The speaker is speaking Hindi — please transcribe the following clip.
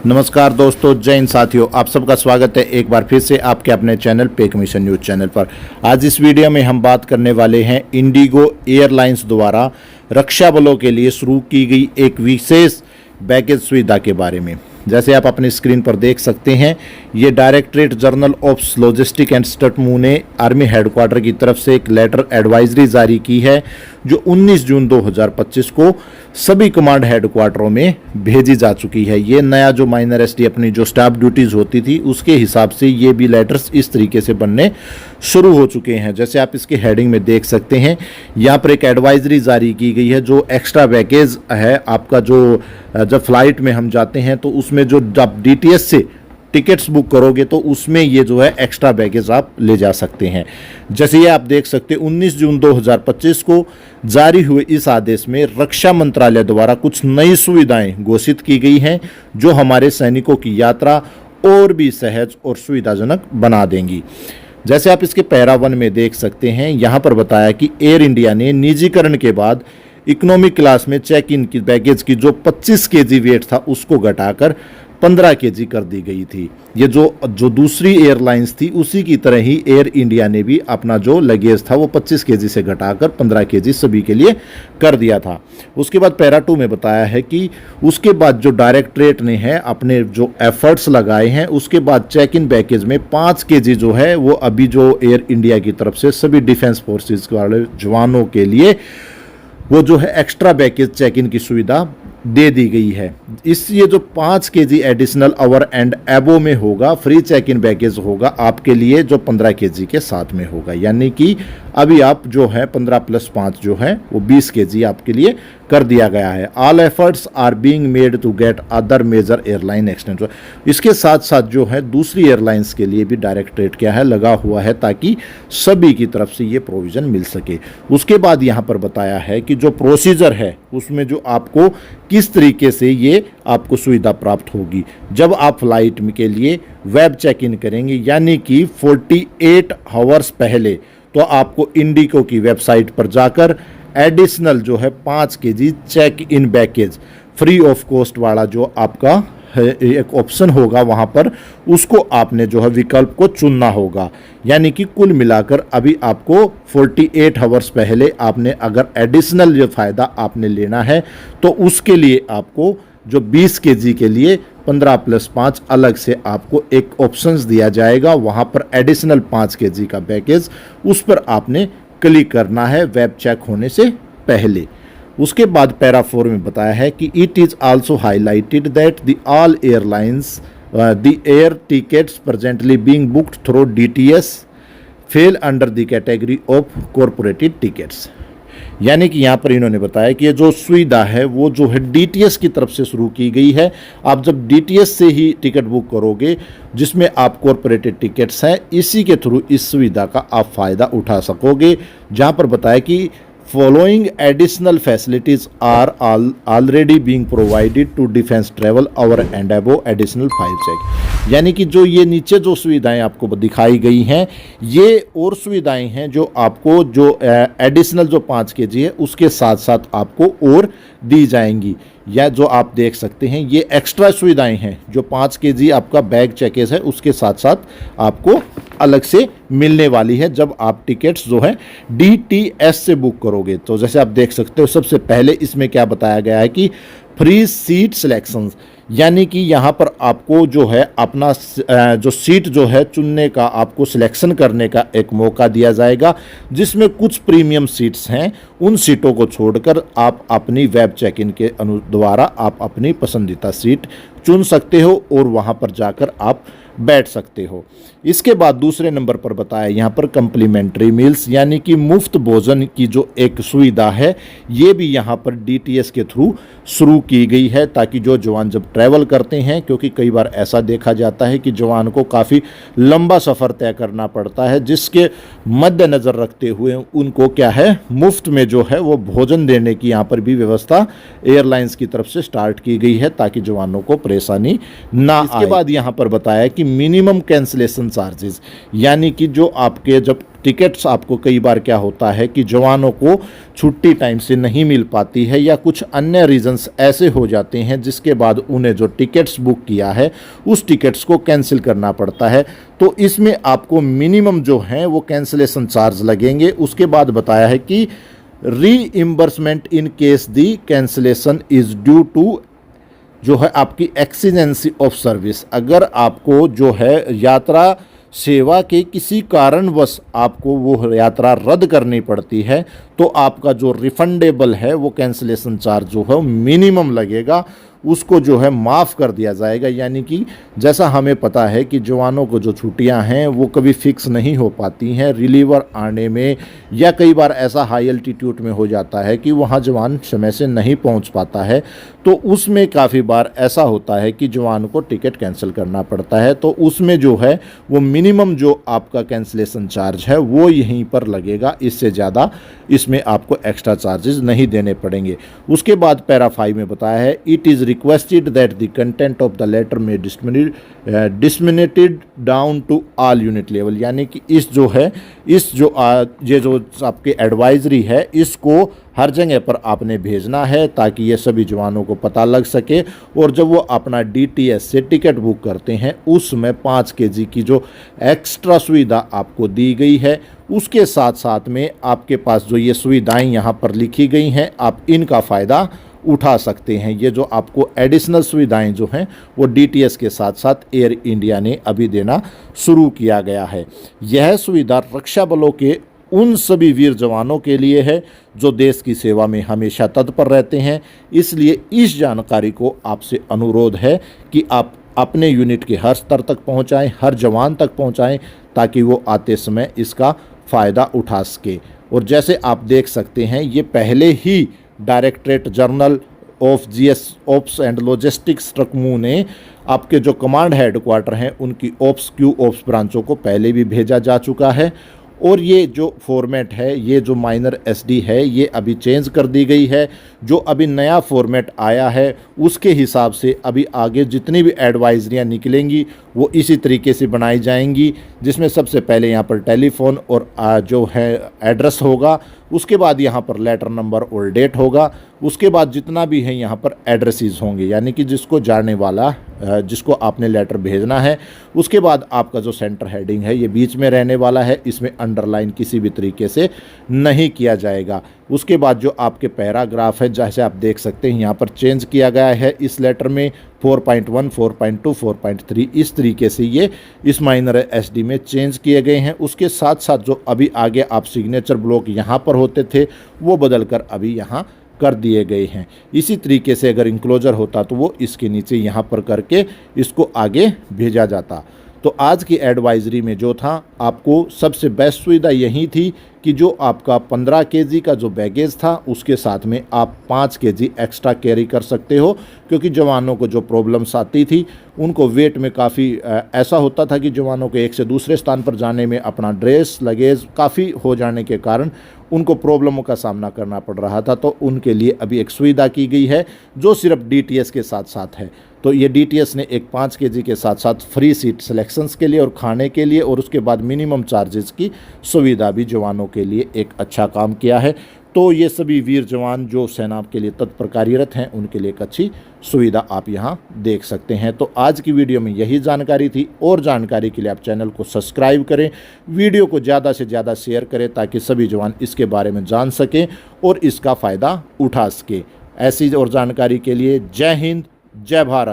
नमस्कार दोस्तों, जय हिंद साथियों। आप सबका स्वागत है एक बार फिर से आपके अपने चैनल पे कमीशन न्यूज़ चैनल पर। आज इस वीडियो में हम बात करने वाले हैं इंडिगो एयरलाइंस द्वारा रक्षा बलों के लिए शुरू की गई एक विशेष बैगेज सुविधा के बारे में। जैसे आप अपनी स्क्रीन पर देख सकते हैं, ये directorate general of logistic and स्टटमू ने आर्मी हेडक्वार्टर की तरफ से एक लेटर एडवाइजरी जारी की है, जो 19 जून 2025 को सभी कमांड हेडक्वार्टरों में भेजी जा चुकी है। ये नया जो माइनर एसटी अपनी जो स्टाफ ड्यूटीज़ होती थी उसके हिसाब से ये भी लेटर्स इस तरीके से बनने शुरू हो चुके हैं। जैसे आप इसके हेडिंग में देख सकते हैं, यहाँ पर एक एडवाइजरी जारी की गई है। जो एक्स्ट्रा बैगेज है आपका, जो जब फ्लाइट में हम जाते हैं तो उसमें जो आप डीटीएस से टिकट्स बुक करोगे तो उसमें ये जो है एक्स्ट्रा बैगेज आप ले जा सकते हैं। जैसे ये आप देख सकते हैं, 19 जून 2025 को जारी हुए इस आदेश में रक्षा मंत्रालय द्वारा कुछ नई सुविधाएं घोषित की गई हैं, जो हमारे सैनिकों की यात्रा और भी सहज और सुविधाजनक बना देंगी। जैसे आप इसके पैरा 1 में देख सकते हैं, यहाँ पर बताया कि एयर इंडिया ने निजीकरण के बाद इकोनॉमिक क्लास में चेक इन की बैगेज की जो 25 केजी वेट था उसको घटाकर 15 केजी कर दी गई थी। ये जो दूसरी एयरलाइंस थी उसी की तरह ही एयर इंडिया ने भी अपना जो लगेज था वो 25 केजी से घटाकर 15 केजी सभी के लिए कर दिया था। उसके बाद पैरा 2 में बताया है कि उसके बाद जो डायरेक्टरेट ने है अपने जो एफर्ट्स लगाए हैं, उसके बाद चेक इन बैगेज में 5 केजी जो है वो अभी जो एयर इंडिया की तरफ से सभी डिफेंस फोर्सेज वाले जवानों के लिए वो जो है एक्स्ट्रा बैगेज चेक इन की सुविधा दे दी गई है। ये जो 5 केजी एडिशनल ओवर एंड एबो में होगा, फ्री चेक इन बैगेज होगा आपके लिए, जो 15 केजी के साथ में होगा। यानी कि अभी आप जो है 15 + 5 जो है वो 20 केजी आपके लिए कर दिया गया है। All efforts are being made to get other major airline extension. इसके साथ साथ जो है दूसरी एयरलाइंस के लिए भी डायरेक्टरेट क्या है लगा हुआ है, ताकि सभी की तरफ से ये प्रोविज़न मिल सके। उसके बाद यहाँ पर बताया है कि जो प्रोसीजर है उसमें जो आपको किस तरीके से ये आपको सुविधा प्राप्त होगी। जब आप फ्लाइट के लिए वेब चेक इन करेंगे, यानी कि 48 आवर्स पहले, तो आपको इंडिगो की वेबसाइट पर जाकर एडिशनल जो है 5 KG check in baggage free of cost वाला जो आपका एक ऑप्शन होगा, वहाँ पर उसको आपने जो है विकल्प को चुनना होगा। यानी कि कुल मिलाकर अभी आपको 48 आवर्स पहले आपने अगर एडिशनल जो फ़ायदा आपने लेना है तो उसके लिए आपको जो 20 केजी के लिए 15 + 5 अलग से आपको एक ऑप्शंस दिया जाएगा। वहाँ पर एडिशनल 5 केजी का बैगेज, उस पर आपने क्लिक करना है वेब चेक होने से पहले। उसके बाद पैरा 4 में बताया है कि it is also highlighted that the all airlines the air tickets presently being booked through DTS fail under the category of corporated tickets. यानी कि यहाँ पर इन्होंने बताया कि ये जो सुविधा है वो जो है डीटीएस की तरफ से शुरू की गई है। आप जब डीटीएस से ही टिकट बुक करोगे, जिसमें आप कॉरपोरेटेड टिकट्स हैं, इसी के थ्रू इस सुविधा का आप फ़ायदा उठा सकोगे। जहाँ पर बताया कि following additional facilities are already being provided to defence travel over and above additional 5 check. यानी कि जो ये नीचे जो सुविधाएं आपको दिखाई गई हैं, ये और सुविधाएं हैं जो आपको जो एडिशनल जो 5 केजी है उसके साथ साथ आपको और दी जाएंगी। या जो आप देख सकते हैं, ये एक्स्ट्रा सुविधाएं हैं जो 5 केजी आपका बैग चेकेज है उसके साथ साथ आपको अलग से मिलने वाली है जब आप टिकट्स जो है डीटीएस से बुक करोगे। तो जैसे आप देख सकते हो, सबसे पहले इसमें क्या बताया गया है कि फ्री सीट सिलेक्शंस, यानी कि यहाँ पर आपको जो है अपना जो सीट जो है चुनने का, आपको सिलेक्शन करने का एक मौका दिया जाएगा, जिसमें कुछ प्रीमियम सीट्स हैं। उन सीटों को छोड़कर आप अपनी वेब चेक इन के द्वारा आप अपनी पसंदीदा सीट चुन सकते हो और वहाँ पर जाकर आप बैठ सकते हो। इसके बाद दूसरे नंबर पर बताया यहाँ पर कम्प्लीमेंट्री मील्स, यानी कि मुफ्त भोजन की जो एक सुविधा है, ये भी यहाँ पर डीटीएस के थ्रू शुरू की गई है, ताकि जो जवान जब ट्रैवल करते हैं, क्योंकि कई बार ऐसा देखा जाता है कि जवान को काफ़ी लंबा सफ़र तय करना पड़ता है, जिसके मद्देनज़र रखते हुए उनको क्या है मुफ्त में जो है वो भोजन देने की यहाँ पर भी व्यवस्था एयरलाइंस की तरफ से स्टार्ट की गई है, ताकि जवानों को परेशानी ना आए। इसके बाद यहाँ पर बताया कि मिनिमम कैंसिलेशन चार्जेस, यानी कि जो आपके जब टिकट्स आपको कई बार क्या होता है कि जवानों को छुट्टी टाइम से नहीं मिल पाती है या कुछ अन्य रीजंस ऐसे हो जाते हैं जिसके बाद उन्हें जो टिकट्स बुक किया है उस टिकट्स को कैंसिल करना पड़ता है। तो इसमें आपको मिनिमम जो है वो कैंसिलेशन चार्ज लगेंगे। उसके बाद बताया है कि reimbursement in case the cancellation is due to जो है आपकी एक्सीजेंसी ऑफ सर्विस। अगर आपको जो है यात्रा सेवा के किसी कारणवश आपको वो यात्रा रद्द करनी पड़ती है तो आपका जो रिफंडेबल है वो कैंसिलेशन चार्ज जो है मिनिमम लगेगा, उसको जो है माफ़ कर दिया जाएगा। यानी कि जैसा हमें पता है कि जवानों को जो छुट्टियां हैं वो कभी फिक्स नहीं हो पाती हैं रिलीवर आने में, या कई बार ऐसा हाई एल्टीट्यूड में हो जाता है कि वहां जवान समय से नहीं पहुंच पाता है, तो उसमें काफ़ी बार ऐसा होता है कि जवान को टिकट कैंसिल करना पड़ता है। तो उसमें जो है वो मिनिमम जो आपका कैंसिलेशन चार्ज है वो यहीं पर लगेगा, इससे ज़्यादा इसमें आपको एक्स्ट्रा चार्जेस नहीं देने पड़ेंगे। उसके बाद पैरा 5 में बताया है it is requested that the content of the letter may disseminated down to all unit level। यानी कि इस जो है ये जो आपके एडवाइजरी है इसको हर जगह पर आपने भेजना है ताकि ये सभी जवानों को पता लग सके। और जब वो अपना DTS से टिकट बुक करते हैं उसमें 5 kg की जो एक्स्ट्रा सुविधा आपको दी गई है उसके साथ साथ में आपके पास जो ये सुविधाएं यहाँ पर लिखी गई हैं आप इनका फ़ायदा उठा सकते हैं। ये जो आपको एडिशनल सुविधाएं जो हैं वो DTS के साथ साथ एयर इंडिया ने अभी देना शुरू किया गया है। यह सुविधा रक्षा बलों के उन सभी वीर जवानों के लिए है जो देश की सेवा में हमेशा तत्पर रहते हैं। इसलिए इस जानकारी को आपसे अनुरोध है कि आप अपने यूनिट के हर स्तर तक पहुंचाएं, हर जवान तक पहुंचाएं ताकि वो आते समय इसका फ़ायदा उठा सके। और जैसे आप देख सकते हैं ये पहले ही directorate general of GS ops and logistics ट्रकमू ने आपके जो कमांड हेडक्वार्टर हैं उनकी क्यू ऑप्स ब्रांचों को पहले भी भेजा जा चुका है। और ये जो फॉर्मेट है, ये जो माइनर SD है, ये अभी चेंज कर दी गई है। जो अभी नया फॉर्मेट आया है उसके हिसाब से अभी आगे जितनी भी एडवाइजरियाँ निकलेंगी वो इसी तरीके से बनाई जाएंगी, जिसमें सबसे पहले यहाँ पर टेलीफोन और जो है एड्रेस होगा, उसके बाद यहाँ पर लेटर नंबर और डेट होगा, उसके बाद जितना भी है यहाँ पर एड्रेसेस होंगे, यानी कि जिसको जाने वाला जिसको आपने लेटर भेजना है। उसके बाद आपका जो सेंटर हेडिंग है ये बीच में रहने वाला है, इसमें अंडरलाइन किसी भी तरीके से नहीं किया जाएगा। उसके बाद जो आपके पैराग्राफ है जैसे आप देख सकते हैं यहाँ पर चेंज किया गया है इस लेटर में 4.1, 4.2, 4.3 इस तरीके से ये इस माइनर SD में चेंज किए गए हैं। उसके साथ साथ जो अभी आगे आप सिग्नेचर ब्लॉक यहाँ पर होते थे वो बदल कर अभी यहाँ कर दिए गए हैं। इसी तरीके से अगर इंक्लोजर होता तो वो इसके नीचे यहाँ पर करके इसको आगे भेजा जाता। तो आज की एडवाइजरी में जो था आपको सबसे बेस्ट सुविधा यही थी कि जो आपका 15 kg का जो बैगेज था उसके साथ में आप 5 kg एक्स्ट्रा कैरी कर सकते हो, क्योंकि जवानों को जो प्रॉब्लम्स आती थी उनको वेट में काफ़ी ऐसा होता था कि जवानों को एक से दूसरे स्थान पर जाने में अपना ड्रेस लगेज काफ़ी हो जाने के कारण उनको प्रॉब्लमों का सामना करना पड़ रहा था। तो उनके लिए अभी एक सुविधा की गई है जो सिर्फ DTS के साथ साथ है। तो ये DTS ने एक 5 kg के साथ साथ फ्री सीट सिलेक्शंस के लिए और खाने के लिए और उसके बाद मिनिमम चार्जेस की सुविधा भी जवानों के लिए एक अच्छा काम किया है। तो ये सभी वीर जवान जो सेना के लिए तत्पर कार्यरत हैं उनके लिए एक अच्छी सुविधा आप यहाँ देख सकते हैं। तो आज की वीडियो में यही जानकारी थी, और जानकारी के लिए आप चैनल को सब्सक्राइब करें, वीडियो को ज़्यादा से ज़्यादा शेयर करें ताकि सभी जवान इसके बारे में जान सकें और इसका फ़ायदा उठा सकें। ऐसी और जानकारी के लिए जय हिंद, जय भारत।